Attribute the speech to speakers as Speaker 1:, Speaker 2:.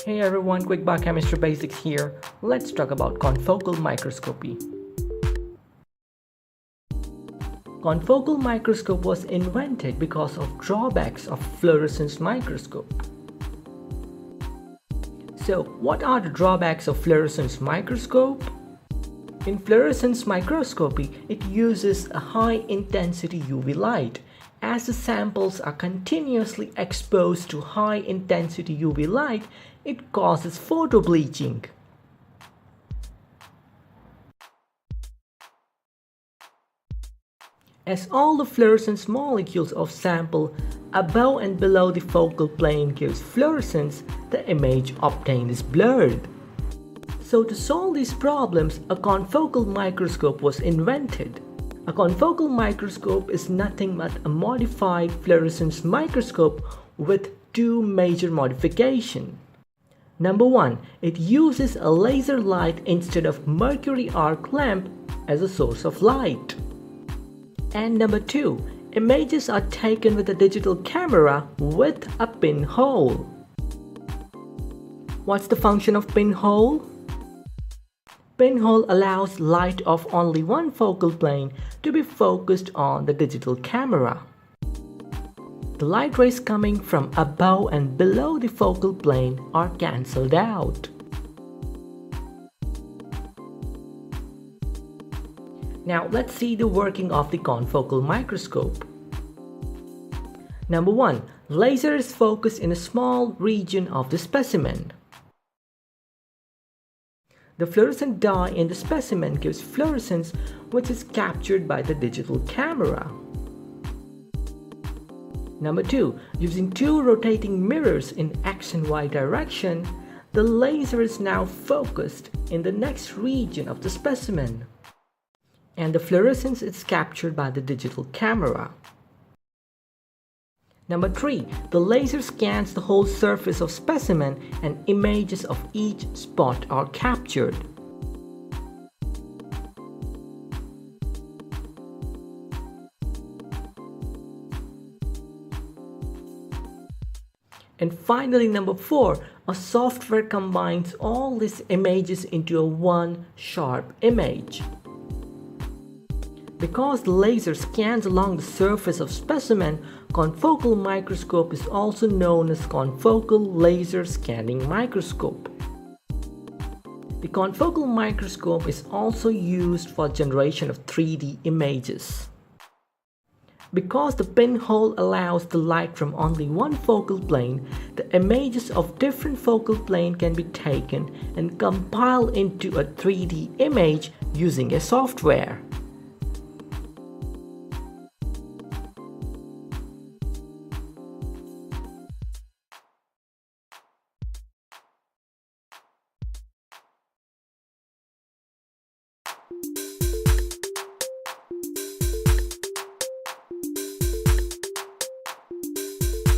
Speaker 1: Hey everyone, quick biochemistry basics here. Let's talk about confocal microscopy. Confocal microscope was invented because of drawbacks of fluorescence microscope. So, what are the drawbacks of fluorescence microscope? In fluorescence microscopy, it uses a high intensity UV light. As the samples are continuously exposed to high intensity UV light, it causes photobleaching. As all the fluorescence molecules of sample above and below the focal plane gives fluorescence, the image obtained is blurred. So to solve these problems, a confocal microscope was invented. A confocal microscope is nothing but a modified fluorescence microscope with two major modifications. Number one, it uses a laser light instead of mercury arc lamp as a source of light. And number two, images are taken with a digital camera with a pinhole. What's the function of pinhole? Pinhole allows light of only one focal plane to be focused on the digital camera. The light rays coming from above and below the focal plane are cancelled out. Now let's see the working of the confocal microscope. Number 1. Laser is focused in a small region of the specimen. The fluorescent dye in the specimen gives fluorescence which is captured by the digital camera. Number 2. Using two rotating mirrors in X and Y direction, the laser is now focused in the next region of the specimen, and the fluorescence is captured by the digital camera. Number 3. The laser scans the whole surface of specimen and images of each spot are captured. And finally, number 4, a software combines all these images into a one sharp image. Because the laser scans along the surface of specimen, confocal microscope is also known as confocal laser scanning microscope. The confocal microscope is also used for generation of 3D images. Because the pinhole allows the light from only one focal plane, the images of different focal plane can be taken and compiled into a 3D image using a software.